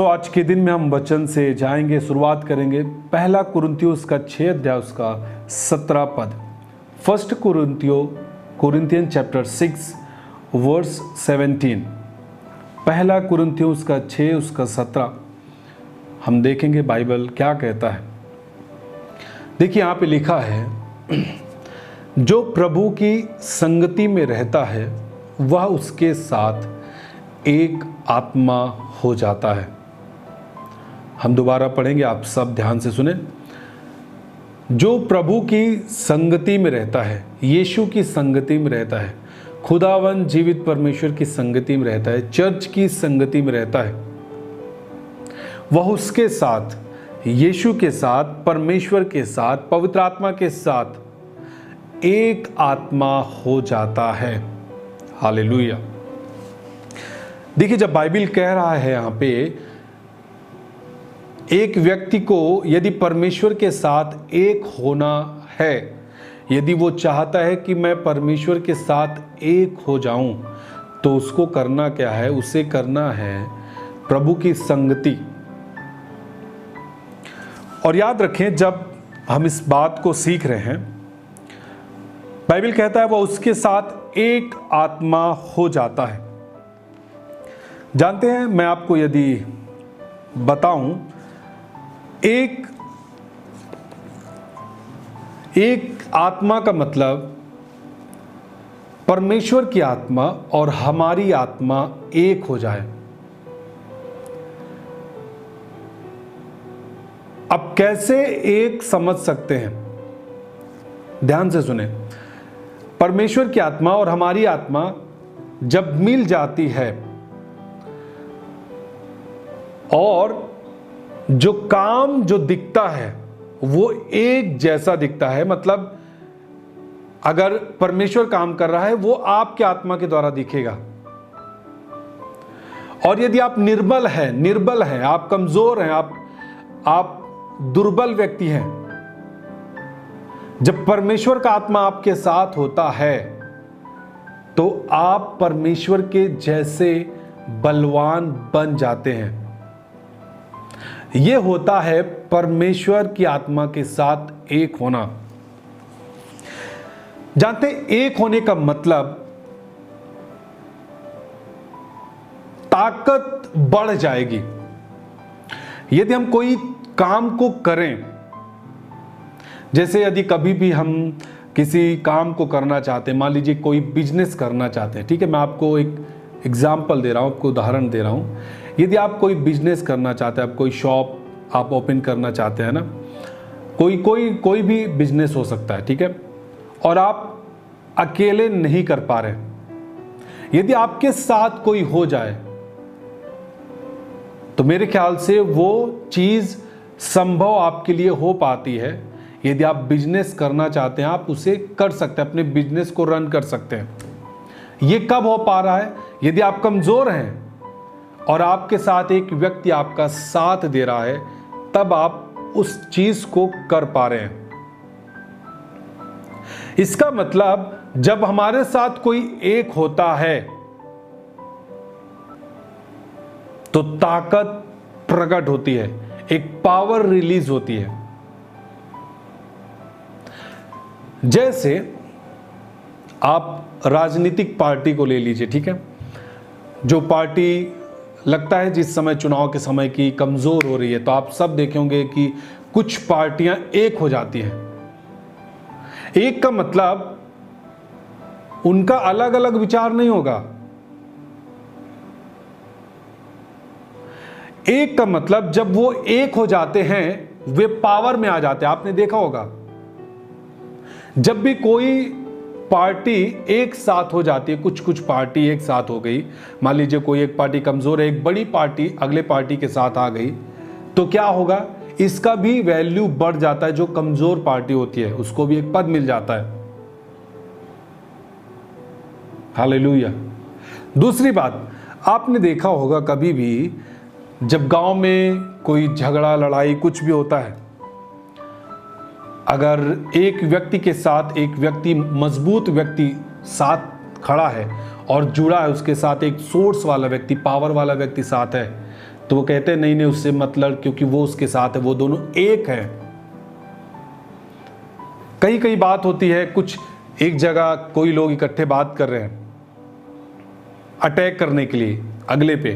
आज के दिन में हम वचन से जाएंगे, शुरुआत करेंगे पहला कुरिन्थियों का 6 अध्याय उसका 17 पद। First Corinthian chapter 6 verse 17। पहला कुरिन्थियों का 6 उसका 17 हम देखेंगे बाइबल क्या कहता है। देखिए यहाँ पे लिखा है, जो प्रभु की संगति में रहता है वह उसके साथ एक आत्मा हो जाता है। हम दोबारा पढ़ेंगे, आप सब ध्यान से सुने। जो प्रभु की संगति में रहता है, यीशु की संगति में रहता है, खुदावन जीवित परमेश्वर की संगति में रहता है, चर्च की संगति में रहता है, वह उसके साथ, यीशु के साथ, परमेश्वर के साथ, पवित्र आत्मा के साथ एक आत्मा हो जाता है। हालेलुया। देखिए, जब बाइबल कह रहा है यहाँ पे एक व्यक्ति को यदि परमेश्वर के साथ एक होना है, यदि वो चाहता है कि मैं परमेश्वर के साथ एक हो जाऊं, तो उसको करना क्या है? उसे करना है प्रभु की संगति। और याद रखें, जब हम इस बात को सीख रहे हैं, बाइबल कहता है वह उसके साथ एक आत्मा हो जाता है। जानते हैं, मैं आपको यदि बताऊं, एक आत्मा का मतलब परमेश्वर की आत्मा और हमारी आत्मा एक हो जाए। अब कैसे एक समझ सकते हैं? ध्यान से सुने। परमेश्वर की आत्मा और हमारी आत्मा जब मिल जाती है और जो काम जो दिखता है वो एक जैसा दिखता है, मतलब अगर परमेश्वर काम कर रहा है वो आपके आत्मा के द्वारा दिखेगा। और यदि आप निर्बल हैं, आप कमजोर हैं, आप दुर्बल व्यक्ति हैं, जब परमेश्वर का आत्मा आपके साथ होता है तो आप परमेश्वर के जैसे बलवान बन जाते हैं। यह होता है परमेश्वर की आत्मा के साथ एक होना। जानते, एक होने का मतलब ताकत बढ़ जाएगी। यदि हम कोई काम को करें, जैसे यदि कभी भी हम किसी काम को करना चाहते हैं, मान लीजिए कोई बिजनेस करना चाहते हैं, ठीक है, मैं आपको एक एग्जाम्पल दे रहा हूं, आपको उदाहरण दे रहा हूं। यदि आप कोई बिजनेस करना चाहते हैं, आप कोई शॉप आप ओपन करना चाहते हैं ना, कोई भी बिजनेस हो सकता है, ठीक है, और आप अकेले नहीं कर पा रहे, यदि आपके साथ कोई हो जाए तो मेरे ख्याल से वो चीज संभव आपके लिए हो पाती है। यदि आप बिजनेस करना चाहते हैं, आप उसे कर सकते हैं, अपने बिजनेस को रन कर सकते हैं। ये कब हो पा रहा है? यदि आप कमजोर हैं और आपके साथ एक व्यक्ति आपका साथ दे रहा है, तब आप उस चीज को कर पा रहे हैं। इसका मतलब जब हमारे साथ कोई एक होता है तो ताकत प्रकट होती है, एक पावर रिलीज होती है। जैसे आप राजनीतिक पार्टी को ले लीजिए, ठीक है, जो पार्टी लगता है जिस समय चुनाव के समय की कमजोर हो रही है, तो आप सब देखे होंगे कि कुछ पार्टियां एक हो जाती हैं। एक का मतलब उनका अलग अलग विचार नहीं होगा। एक का मतलब जब वो एक हो जाते हैं, वे पावर में आ जाते हैं। आपने देखा होगा, जब भी कोई पार्टी एक साथ हो जाती है, कुछ पार्टी एक साथ हो गई, मान लीजिए कोई एक पार्टी कमजोर है, एक बड़ी पार्टी अगले पार्टी के साथ आ गई, तो क्या होगा? इसका भी वैल्यू बढ़ जाता है। जो कमजोर पार्टी होती है उसको भी एक पद मिल जाता है। हालेलुया। दूसरी बात, आपने देखा होगा कभी भी जब गांव में कोई झगड़ा लड़ाई कुछ भी होता है, अगर एक व्यक्ति के साथ एक व्यक्ति, मजबूत व्यक्ति साथ खड़ा है और जुड़ा है, उसके साथ एक सोर्स वाला व्यक्ति, पावर वाला व्यक्ति साथ है, तो वो कहते हैं नहीं नहीं उससे मतलब, क्योंकि वो उसके साथ है, वो दोनों एक हैं। कई कई बात होती है, कुछ एक जगह कोई लोग इकट्ठे बात कर रहे हैं अटैक करने के लिए अगले पे,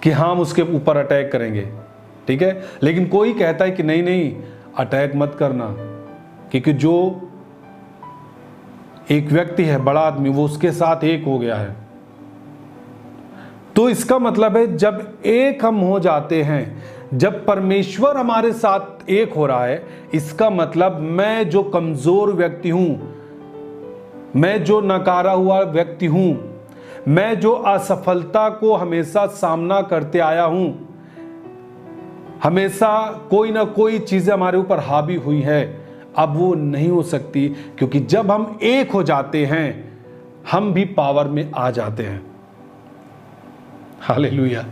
कि हम उसके ऊपर अटैक करेंगे, ठीक है। लेकिन कोई कहता है कि नहीं नहीं अटैक मत करना, क्योंकि जो एक व्यक्ति है बड़ा आदमी वो उसके साथ एक हो गया है। तो इसका मतलब है जब एक हम हो जाते हैं, जब परमेश्वर हमारे साथ एक हो रहा है, इसका मतलब मैं जो कमजोर व्यक्ति हूं, मैं जो नकारा हुआ व्यक्ति हूं, मैं जो असफलता को हमेशा सामना करते आया हूं, हमेशा कोई ना कोई चीजें हमारे ऊपर हावी हुई है, अब वो नहीं हो सकती, क्योंकि जब हम एक हो जाते हैं हम भी पावर में आ जाते हैं। हालेलुया।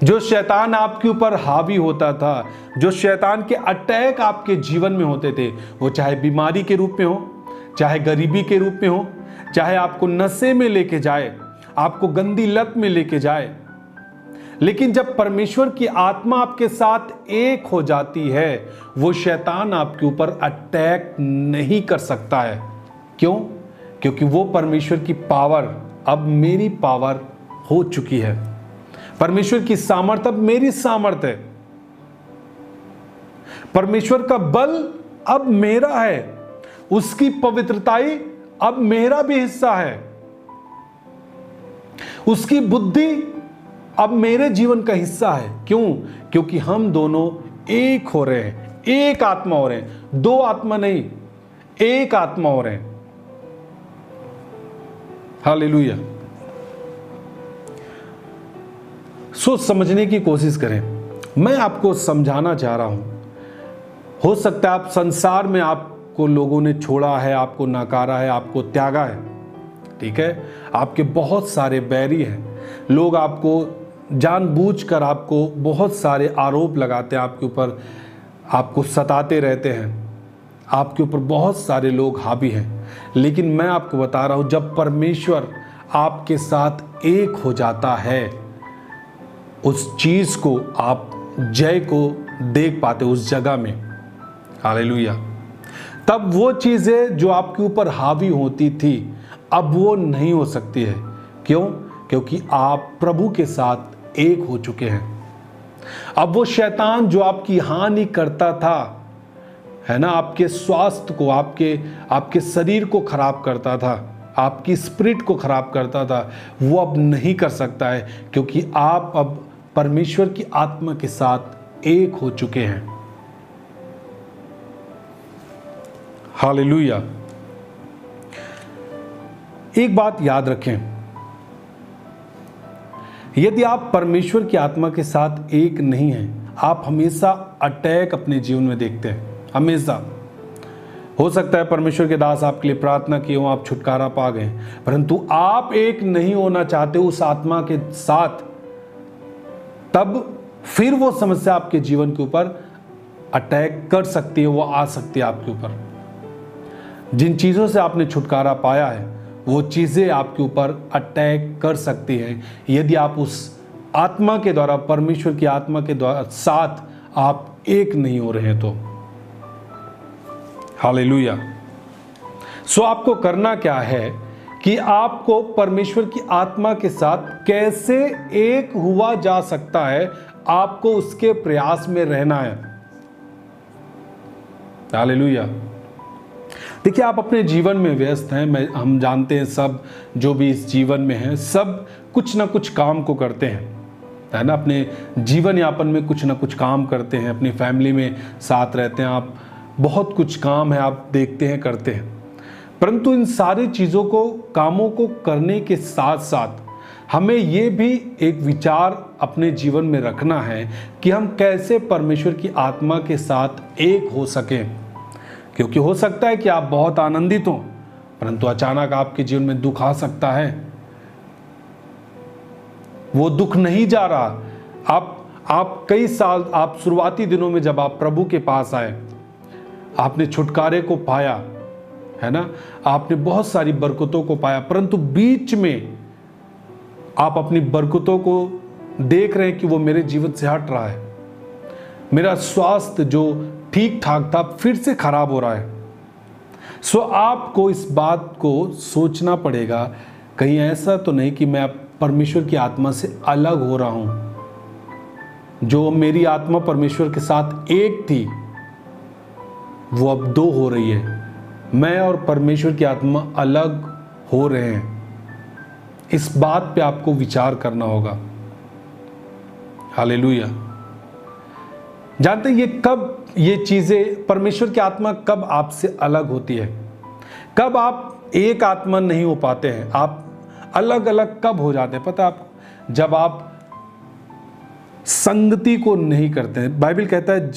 जो शैतान आपके ऊपर हावी होता था, जो शैतान के अटैक आपके जीवन में होते थे, वो चाहे बीमारी के रूप में हो, चाहे गरीबी के रूप में हो, चाहे आपको नशे में लेके जाए, आपको गंदी लत में लेके जाए, लेकिन जब परमेश्वर की आत्मा आपके साथ एक हो जाती है, वो शैतान आपके ऊपर अटैक नहीं कर सकता है। क्यों? क्योंकि वो परमेश्वर की पावर अब मेरी पावर हो चुकी है। परमेश्वर की सामर्थ अब मेरी सामर्थ है। परमेश्वर का बल अब मेरा है, उसकी पवित्रताई अब मेरा भी हिस्सा है, उसकी बुद्धि अब मेरे जीवन का हिस्सा है। क्यों? क्योंकि हम दोनों एक हो रहे हैं, एक आत्मा हो रहे हैं, दो आत्मा नहीं, एक आत्मा हो रहे हैं। हालेलुया। सोच समझने की कोशिश करें। मैं आपको समझाना चाह रहा हूं, हो सकता है आप संसार में आपको लोगों ने छोड़ा है, आपको नकारा है, आपको त्यागा है, ठीक है। आपके बहुत सारे बैरी हैं, लोग आपको जानबूझकर आपको बहुत सारे आरोप लगाते हैं आपके ऊपर, आपको सताते रहते हैं, आपके ऊपर बहुत सारे लोग हावी हैं। लेकिन मैं आपको बता रहा हूं, जब परमेश्वर आपके साथ एक हो जाता है, उस चीज को आप जय को देख पाते उस जगह में। हालेलुया। तब वो चीजें जो आपके ऊपर हावी होती थी अब वो नहीं हो सकती है। क्यों? क्योंकि आप प्रभु के साथ एक हो चुके हैं। अब वो शैतान जो आपकी हानि करता था, है ना, आपके स्वास्थ्य को, आपके शरीर को खराब करता था, आपकी स्पिरिट को खराब करता था, वो अब नहीं कर सकता है, क्योंकि आप अब परमेश्वर की आत्मा के साथ एक हो चुके हैं। हालेलुया। एक बात याद रखें, यदि आप परमेश्वर की आत्मा के साथ एक नहीं हैं, आप हमेशा अटैक अपने जीवन में देखते हैं। हमेशा हो सकता है परमेश्वर के दास आपके लिए प्रार्थना किए हो, आप छुटकारा पा गए, परंतु आप एक नहीं होना चाहते उस आत्मा के साथ, तब फिर वो समस्या आपके जीवन के ऊपर अटैक कर सकती है, वो आ सकती है आपके ऊपर। जिन चीजों से आपने छुटकारा पाया है वो चीजें आपके ऊपर अटैक कर सकती हैं, यदि आप उस आत्मा के द्वारा, परमेश्वर की आत्मा के द्वारा साथ आप एक नहीं हो रहे हैं तो। हालेलुया। सो आपको करना क्या है कि आपको परमेश्वर की आत्मा के साथ कैसे एक हुआ जा सकता है, आपको उसके प्रयास में रहना है। हालेलुया। देखिए, आप अपने जीवन में व्यस्त हैं, हम जानते हैं, सब जो भी इस जीवन में हैं सब कुछ ना कुछ काम को करते हैं, है ना, अपने जीवन यापन में कुछ ना कुछ काम करते हैं, अपनी फैमिली में साथ रहते हैं, आप बहुत कुछ काम है आप देखते हैं, करते हैं। परंतु इन सारी चीज़ों को, कामों को करने के साथ साथ हमें ये भी एक विचार अपने जीवन में रखना है कि हम कैसे परमेश्वर की आत्मा के साथ एक हो सकें। क्योंकि हो सकता है कि आप बहुत आनंदित हो, परंतु अचानक आपके जीवन में दुख आ सकता है। वो दुख नहीं जा रहा। आप कई साल, आप शुरुआती दिनों में जब आप प्रभु के पास आए, आपने छुटकारे को पाया, है ना, आपने बहुत सारी बरकतों को पाया, परंतु बीच में आप अपनी बरकतों को देख रहे हैं कि वो मेरे जीवन से हट रहा है, मेरा स्वास्थ्य जो ठीक ठाक था फिर से खराब हो रहा है। सो आपको इस बात को सोचना पड़ेगा, कहीं ऐसा तो नहीं कि मैं परमेश्वर की आत्मा से अलग हो रहा हूं। जो मेरी आत्मा परमेश्वर के साथ एक थी वो अब दो हो रही है। मैं और परमेश्वर की आत्मा अलग हो रहे हैं। इस बात पे आपको विचार करना होगा। हालेलुया। जानते हैं ये चीजें, परमेश्वर की आत्मा कब आपसे अलग होती है, कब आप एक आत्मा नहीं हो पाते हैं, आप अलग अलग कब हो जाते हैं पता है आपको? जब आप संगति को नहीं करते हैं। बाइबल कहता है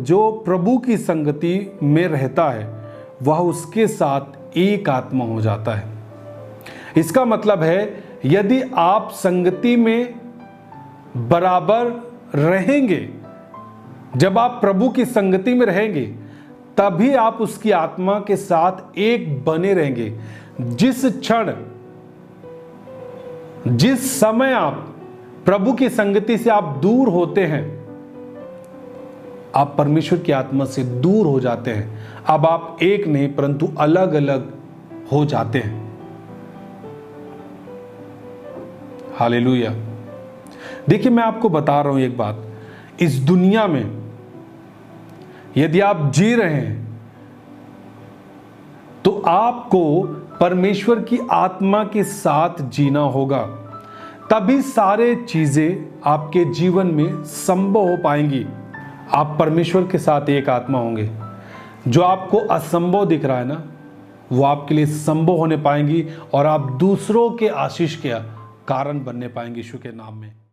जो प्रभु की संगति में रहता है वह उसके साथ एक आत्मा हो जाता है। इसका मतलब है यदि आप संगति में बराबर रहेंगे, जब आप प्रभु की संगति में रहेंगे तभी आप उसकी आत्मा के साथ एक बने रहेंगे। जिस क्षण, जिस समय आप प्रभु की संगति से आप दूर होते हैं, आप परमेश्वर की आत्मा से दूर हो जाते हैं। अब आप एक नहीं परंतु अलग अलग हो जाते हैं। हालेलुया। देखिए मैं आपको बता रहा हूं एक बात, इस दुनिया में यदि आप जी रहे हैं तो आपको परमेश्वर की आत्मा के साथ जीना होगा, तभी सारे चीजें आपके जीवन में संभव हो पाएंगी। आप परमेश्वर के साथ एक आत्मा होंगे। जो आपको असंभव दिख रहा है ना, वो आपके लिए संभव होने पाएंगी और आप दूसरों के आशीष के कारण बनने पाएंगे यीशु के नाम में।